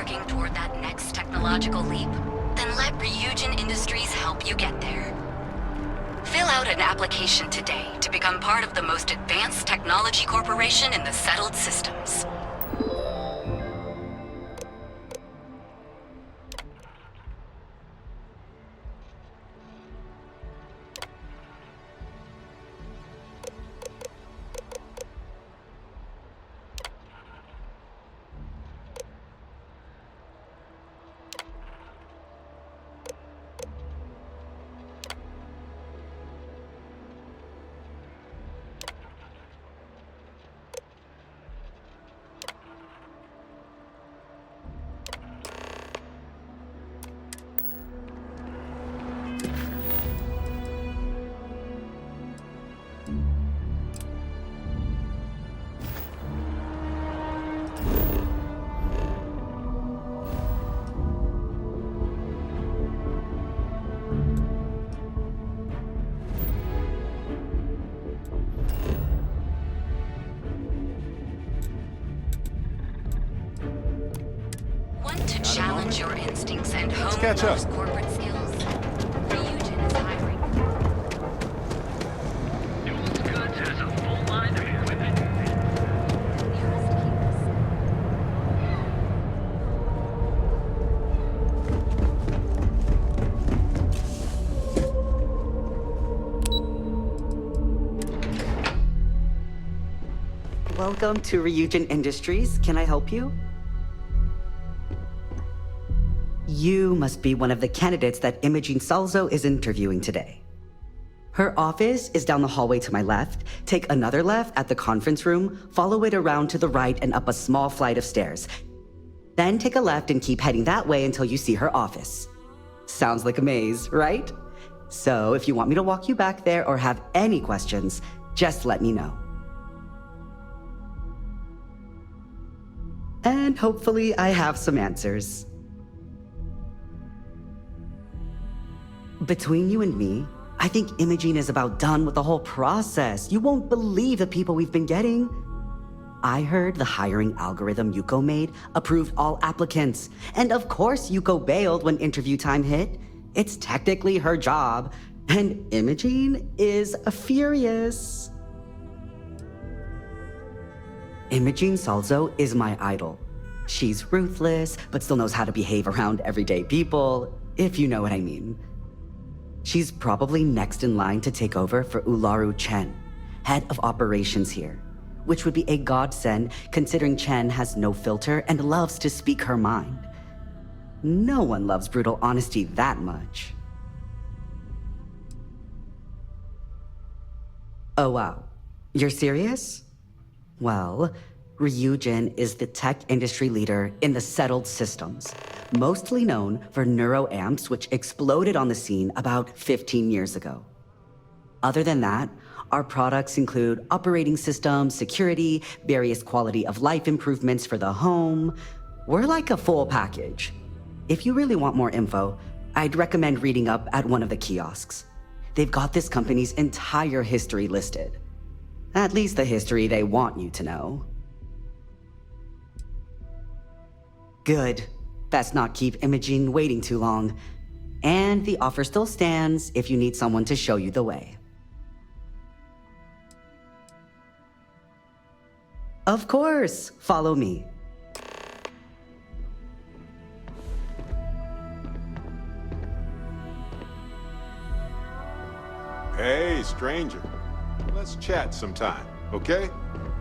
working toward that next technological leap? Then let Ryujin Industries help you get there. Fill out an application today to become part of the most advanced technology corporation in the settled systems. Challenge your instincts and hone those corporate skills. Ryujin is hiring. Dual Goods has a full line of equipment. Welcome to Ryujin Industries. Can I help you? You must be one of the candidates that Imogene Salzo is interviewing today. Her office is down the hallway to my left. Take another left at the conference room, follow it around to the right and up a small flight of stairs. Then take a left and keep heading that way until you see her office. Sounds like a maze, right? So if you want me to walk you back there or have any questions, just let me know. And hopefully I have some answers. Between you and me, I think Imogene is about done with the whole process. You won't believe the people we've been getting. I heard the hiring algorithm Yuko made approved all applicants. And of course Yuko bailed when interview time hit. It's technically her job. And Imogene is furious. Imogene Salzo is my idol. She's ruthless, but still knows how to behave around everyday people, if you know what I mean. She's probably next in line to take over for Ularu Chen, head of operations here, which would be a godsend considering Chen has no filter and loves to speak her mind. No one loves brutal honesty that much. Oh wow, you're serious? Well, Ryujin is the tech industry leader in the settled systems, mostly known for neuroamps, which exploded on the scene about 15 years ago. Other than that, our products include operating systems, security, various quality of life improvements for the home. We're like a full package. If you really want more info, I'd recommend reading up at one of the kiosks. They've got this company's entire history listed. At least the history they want you to know. Good. Best not keep Imogene waiting too long. And the offer still stands if you need someone to show you the way. Of course, follow me. Hey, stranger. Let's chat sometime, okay?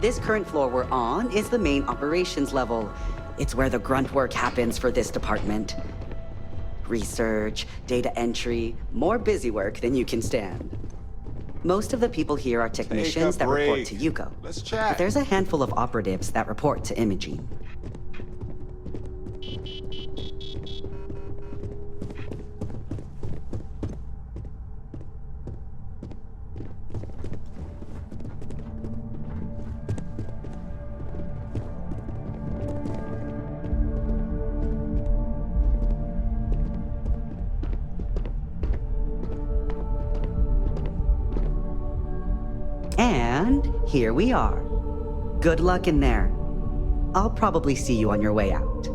This current floor we're on is the main operations level. It's where the grunt work happens for this department. Research, data entry, more busy work than you can stand. Most of the people here are technicians that report to Yuko. Let's chat. But there's a handful of operatives that report to Imogene. And here we are. Good luck in there. I'll probably see you on your way out.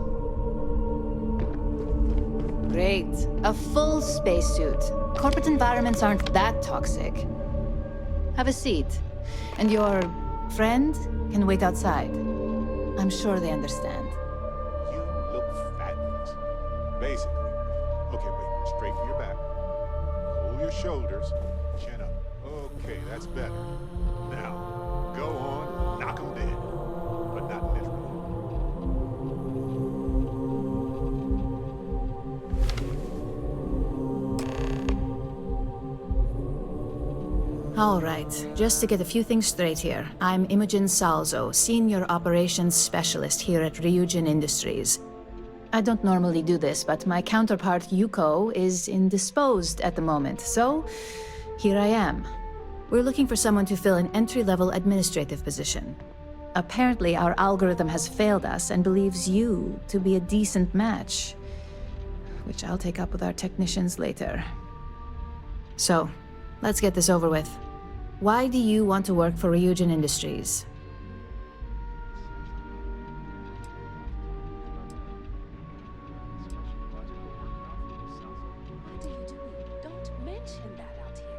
Great. A full spacesuit. Corporate environments aren't that toxic. Have a seat. And your friend can wait outside. I'm sure they understand. You look fabulous. Basically. Okay, wait. Straighten your back. Pull your shoulders. Chin up. Okay, that's better. Now, go on, knock 'em dead. But not literally. All right, just to get a few things straight here. I'm Imogene Salzo, Senior Operations Specialist here at Ryujin Industries. I don't normally do this, but my counterpart Yuko is indisposed at the moment, so here I am. We're looking for someone to fill an entry-level administrative position. Apparently, our algorithm has failed us and believes you to be a decent match, which I'll take up with our technicians later. So, let's get this over with. Why do you want to work for Ryujin Industries?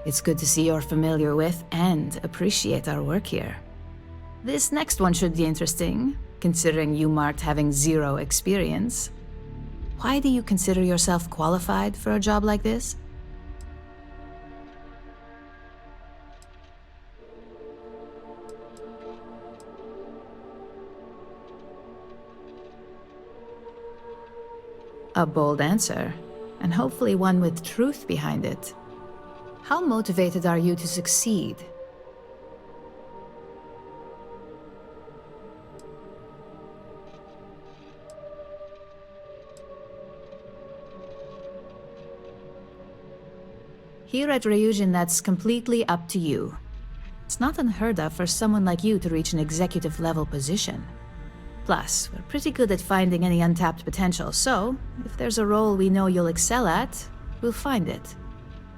It's good to see you're familiar with and appreciate our work here. This next one should be interesting, considering you marked having 0 experience. Why do you consider yourself qualified for a job like this? A bold answer, and hopefully one with truth behind it. How motivated are you to succeed? Here at Ryujin, that's completely up to you. It's not unheard of for someone like you to reach an executive level position. Plus, we're pretty good at finding any untapped potential, so if there's a role we know you'll excel at, we'll find it.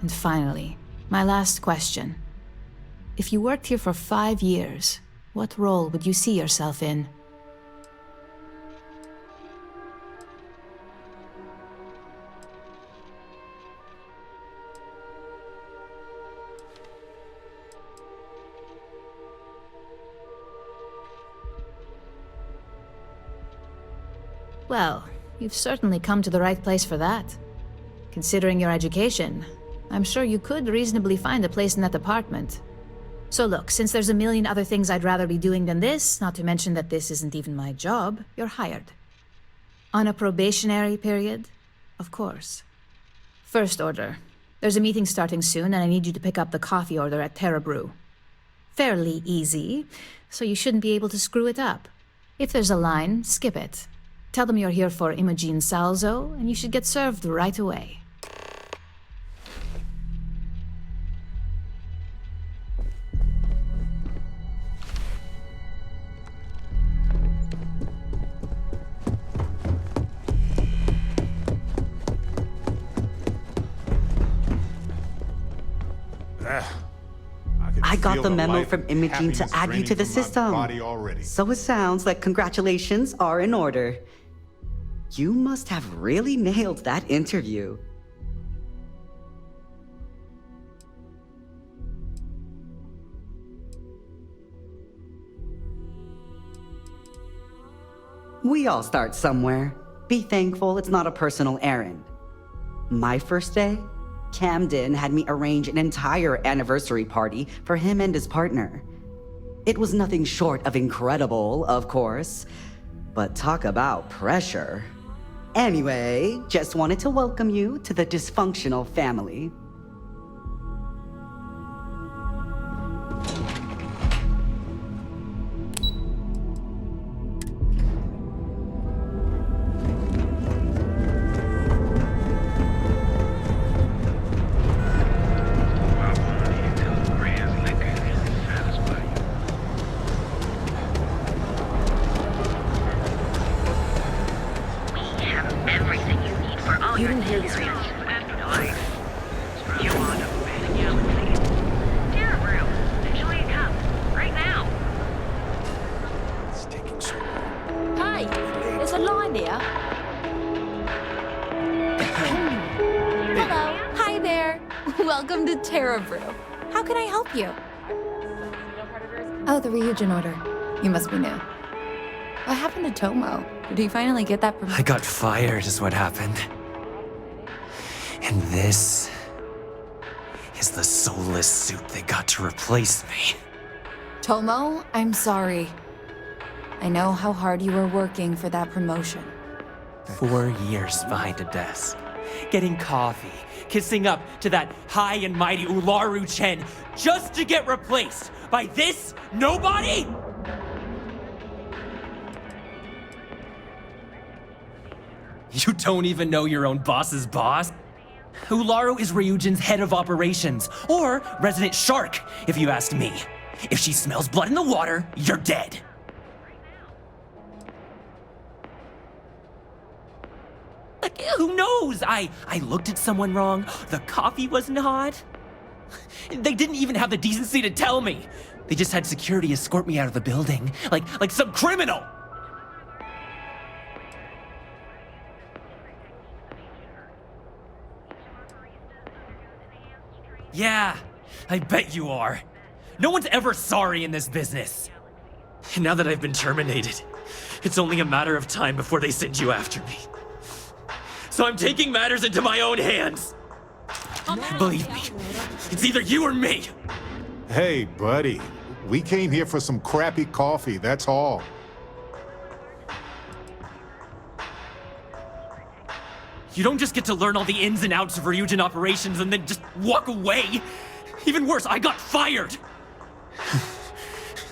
And finally, my last question. If you worked here for 5 years, what role would you see yourself in? Well, you've certainly come to the right place for that. Considering your education, I'm sure you could reasonably find a place in that department. So look, since there's a million other things I'd rather be doing than this, not to mention that this isn't even my job, you're hired. On a probationary period, of course. First order. There's a meeting starting soon, and I need you to pick up the coffee order at TerraBrew. Fairly easy, so you shouldn't be able to screw it up. If there's a line, skip it. Tell them you're here for Imogene Salzo, and you should get served right away. I got the memo from Imogene to add you to the system. So it sounds like congratulations are in order. You must have really nailed that interview. We all start somewhere. Be thankful it's not a personal errand. My first day, Camden had me arrange an entire anniversary party for him and his partner. It was nothing short of incredible, of course, but talk about pressure. Anyway, just wanted to welcome you to the dysfunctional family. You didn't hear this. You want a big galaxy? TerraBrew. Enjoy a cup. Right now. It's taking so long. Hey, there's a line here. Welcome to TerraBrew. How can I help you? Oh, the Ryujin order. You must be new. What happened to Tomo? Did he finally get that promotion? I got fired is what happened. And this is the soulless suit they got to replace me. Tomo, I'm sorry. I know how hard you were working for that promotion. 4 years behind a desk, getting coffee, kissing up to that high and mighty Ularu Chen, just to get replaced by this nobody? You don't even know your own boss's boss? Ularu is Ryujin's head of operations, or resident shark, if you ask me. If she smells blood in the water, you're dead. Like, who knows? I looked at someone wrong, the coffee wasn't hot. They didn't even have the decency to tell me. They just had security escort me out of the building, like some criminal. Yeah, I bet you are. No one's ever sorry in this business. And now that I've been terminated, it's only a matter of time before they send you after me. So I'm taking matters into my own hands. Believe me, it's either you or me. Hey, buddy. We came here for some crappy coffee, that's all. You don't just get to learn all the ins and outs of Ryujin operations and then just walk away. Even worse, I got fired.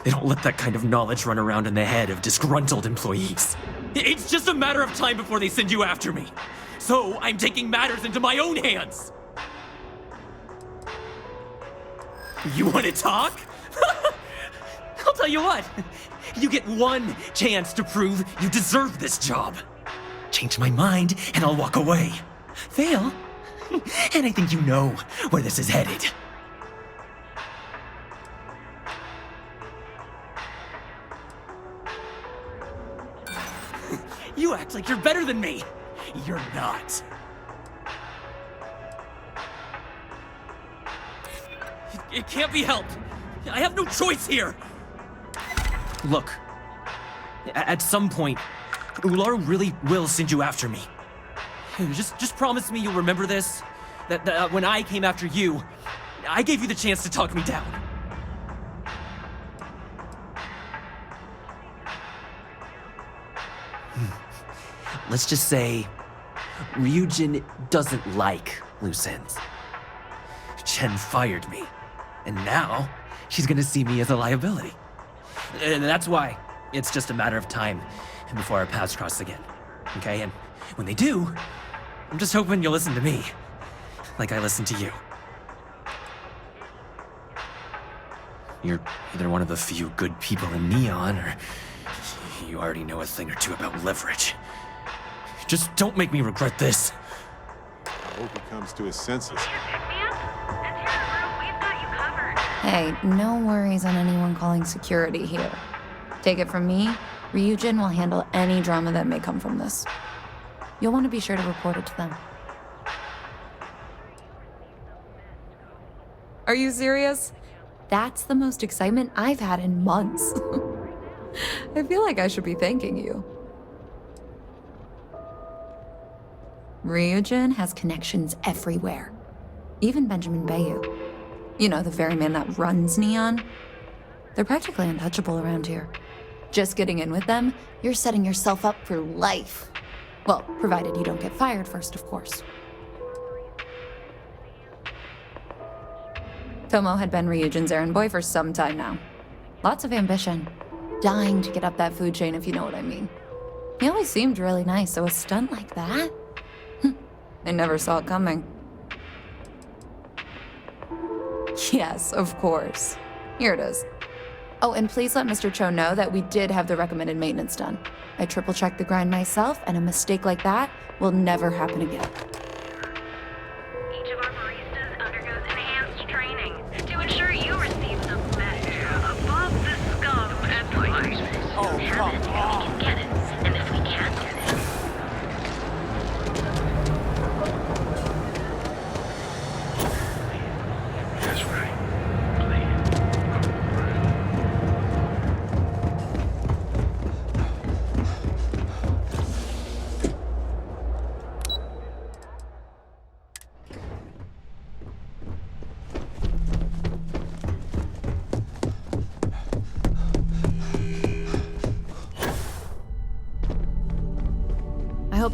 They don't let that kind of knowledge run around in the head of disgruntled employees. It's just a matter of time before they send you after me. So I'm taking matters into my own hands. You want to talk? I'll tell you what. You get one chance to prove you deserve this job. Change my mind, and I'll walk away. Fail, and I think you know where this is headed. You act like you're better than me. You're not. It can't be helped. I have no choice here. Look, at some point, Ularu really will send you after me. Just promise me you'll remember this. That when I came after you, I gave you the chance to talk me down. Let's just say, Ryujin doesn't like loose ends. Chen fired me, and now she's gonna see me as a liability. And that's why it's just a matter of time before our paths cross again, okay? And when they do, I'm just hoping you'll listen to me, like I listened to you. You're either one of the few good people in Neon, or you already know a thing or two about leverage. Just don't make me regret this. I hope he comes to his senses. Hey, no worries on anyone calling security here. Take it from me, Ryujin will handle any drama that may come from this. You'll want to be sure to report it to them. Are you serious? That's the most excitement I've had in months. I feel like I should be thanking you. Ryujin has connections everywhere. Even Benjamin Bayou. You know, the very man that runs Neon. They're practically untouchable around here. Just getting in with them, you're setting yourself up for life. Well, provided you don't get fired first, of course. Tomo had been Ryujin's errand boy for some time now. Lots of ambition. Dying to get up that food chain, if you know what I mean. He always seemed really nice, so a stunt like that? I never saw it coming. Yes, of course. Here it is. Oh, and please let Mr. Cho know that we did have the recommended maintenance done. I triple-checked the grind myself, and a mistake like that will never happen again. Each of our baristas undergoes enhanced training to ensure you receive the best above the scum advice. Oh, come on. We can get it, and if we can't get it,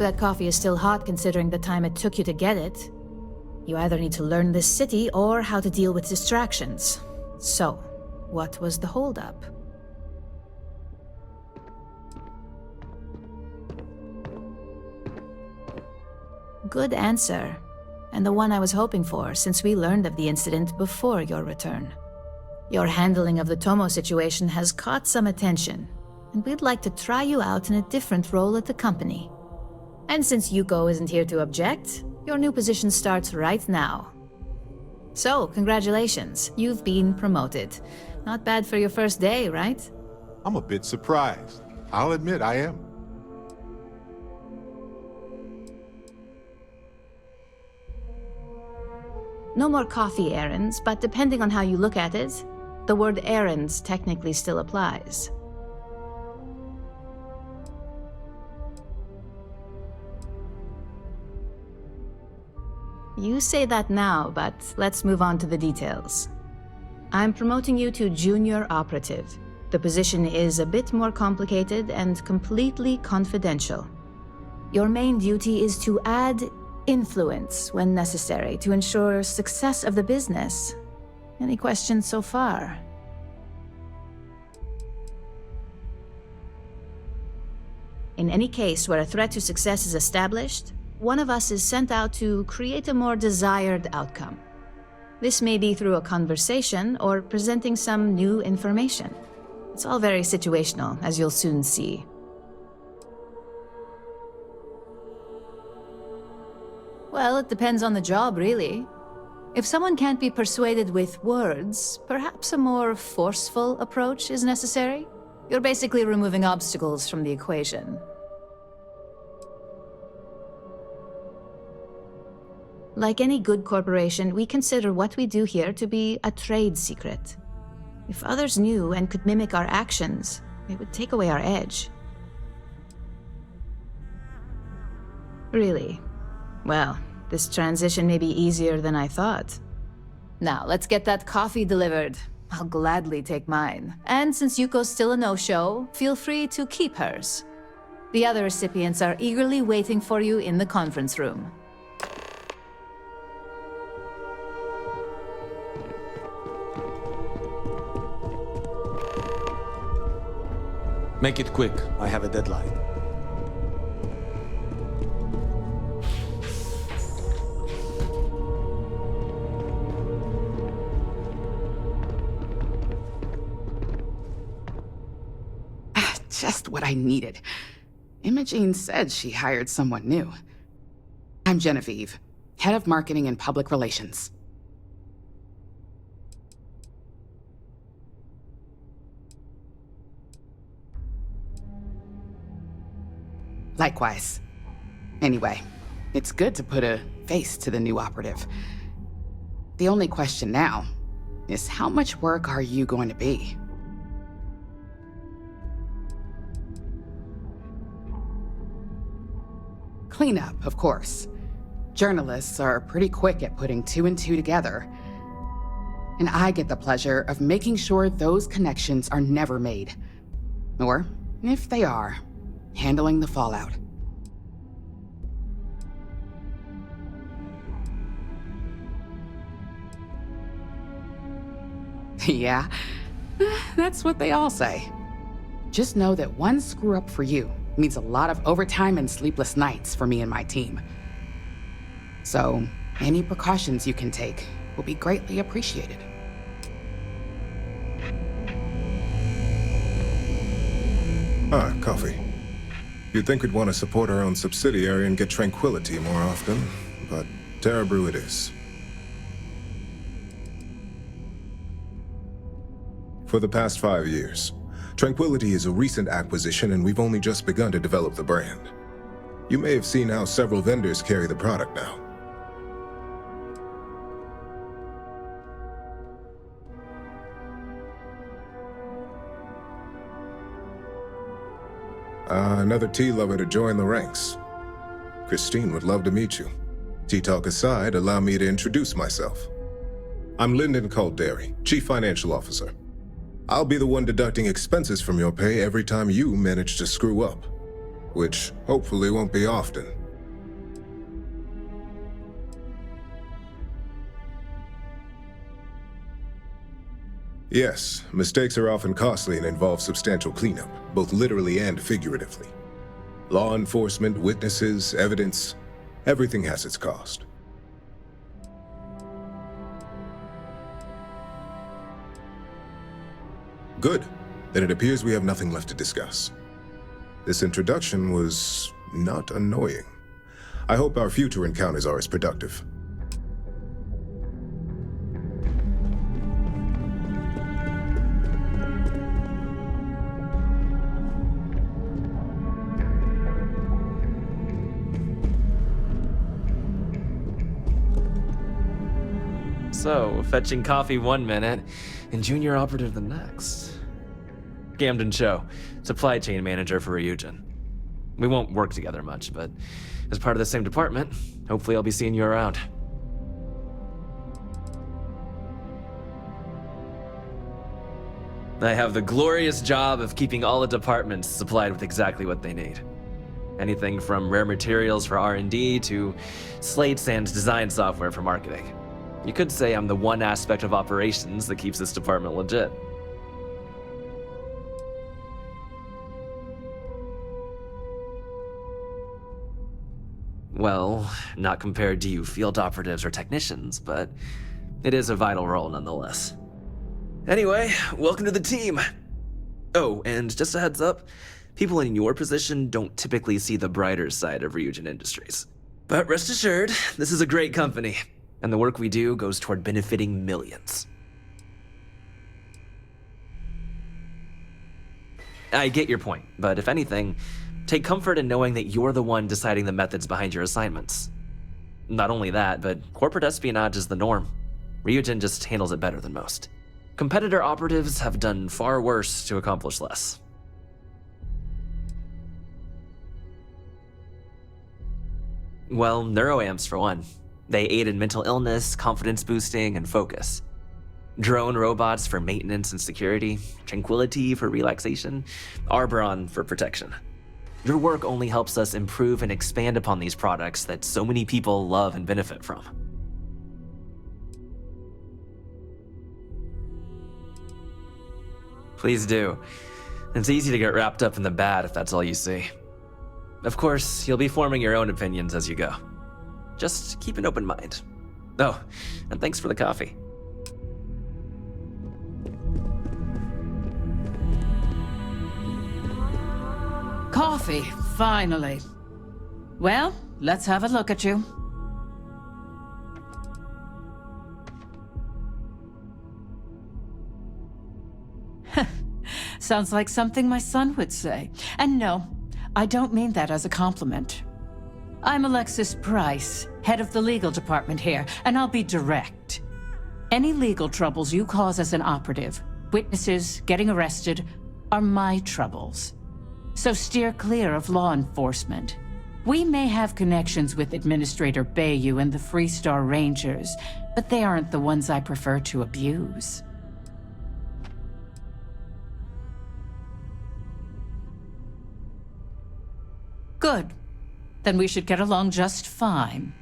that coffee is still hot considering the time it took you to get it. You either need to learn this city or how to deal with distractions. So, what was the holdup? Good answer, and the one I was hoping for since we learned of the incident before your return. Your handling of the Tomo situation has caught some attention, and we'd like to try you out in a different role at the company. And since Yuko isn't here to object, your new position starts right now. So, congratulations, you've been promoted. Not bad for your first day, right? I'm a bit surprised. I'll admit I am. No more coffee errands, but depending on how you look at it, the word errands technically still applies. You say that now, but let's move on to the details. I'm promoting you to junior operative. The position is a bit more complicated and completely confidential. Your main duty is to add influence when necessary to ensure success of the business. Any questions so far? In any case where a threat to success is established, one of us is sent out to create a more desired outcome. This may be through a conversation or presenting some new information. It's all very situational, as you'll soon see. Well, it depends on the job, really. If someone can't be persuaded with words, perhaps a more forceful approach is necessary. You're basically removing obstacles from the equation. Like any good corporation, we consider what we do here to be a trade secret. If others knew and could mimic our actions, it would take away our edge. Really? Well, this transition may be easier than I thought. Now, let's get that coffee delivered. I'll gladly take mine. And since Yuko's still a no-show, feel free to keep hers. The other recipients are eagerly waiting for you in the conference room. Make it quick. I have a deadline. Just what I needed. Imogene said she hired someone new. I'm Genevieve, head of marketing and public relations. Likewise. Anyway, it's good to put a face to the new operative. The only question now is how much work are you going to be? Cleanup, of course. Journalists are pretty quick at putting two and two together. And I get the pleasure of making sure those connections are never made. Or, if they are, handling the fallout. Yeah, that's what they all say. Just know that one screw-up for you means a lot of overtime and sleepless nights for me and my team. So, any precautions you can take will be greatly appreciated. Ah, coffee. You'd think we'd want to support our own subsidiary and get tranquility more often, but TerraBrew it is. For the past 5 years, Tranquility is a recent acquisition and we've only just begun to develop the brand. You may have seen how several vendors carry the product now. Another tea lover to join the ranks. Christine would love to meet you. Tea talk aside, allow me to introduce myself. I'm Lyndon Calderi, Chief Financial Officer. I'll be the one deducting expenses from your pay every time you manage to screw up. which hopefully won't be often. Yes, mistakes are often costly and involve substantial cleanup, both literally and figuratively. Law enforcement, witnesses, evidence, everything has its cost. Good. Then it appears we have nothing left to discuss. This introduction was not annoying. I hope our future encounters are as productive. So, fetching coffee 1 minute and junior operative the next. Camden Cho, supply chain manager for Ryujin. We won't work together much, but as part of the same department, hopefully I'll be seeing you around. I have the glorious job of keeping all the departments supplied with exactly what they need. Anything from rare materials for R&D to slates and design software for marketing. You could say I'm the one aspect of operations that keeps this department legit. Well, not compared to you field operatives or technicians, but it is a vital role nonetheless. Anyway, welcome to the team. Oh, and just a heads up, people in your position don't typically see the brighter side of Ryujin Industries. But rest assured, this is a great company, and the work we do goes toward benefiting millions. I get your point, but if anything, take comfort in knowing that you're the one deciding the methods behind your assignments. Not only that, but corporate espionage is the norm. Ryujin just handles it better than most. Competitor operatives have done far worse to accomplish less. Well, neuroamps for one. They aid in mental illness, confidence boosting, and focus. Drone robots for maintenance and security, tranquility for relaxation, Arbron for protection. Your work only helps us improve and expand upon these products that so many people love and benefit from. Please do. It's easy to get wrapped up in the bad if that's all you see. Of course, you'll be forming your own opinions as you go. Just keep an open mind. Oh, and thanks for the coffee. Coffee, finally. Well, let's have a look at you. Sounds like something my son would say. And no, I don't mean that as a compliment. I'm Alexis Price, head of the legal department here, and I'll be direct. Any legal troubles you cause as an operative, witnesses, getting arrested, are my troubles. So steer clear of law enforcement. We may have connections with Administrator Bayou and the Freestar Rangers, but they aren't the ones I prefer to abuse. Good. Then we should get along just fine.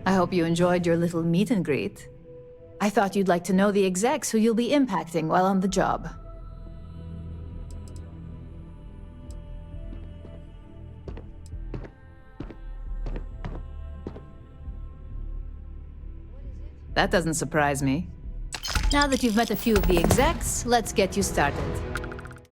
I hope you enjoyed your little meet and greet. I thought you'd like to know the execs who you'll be impacting while on the job. That doesn't surprise me. Now that you've met a few of the execs, let's get you started.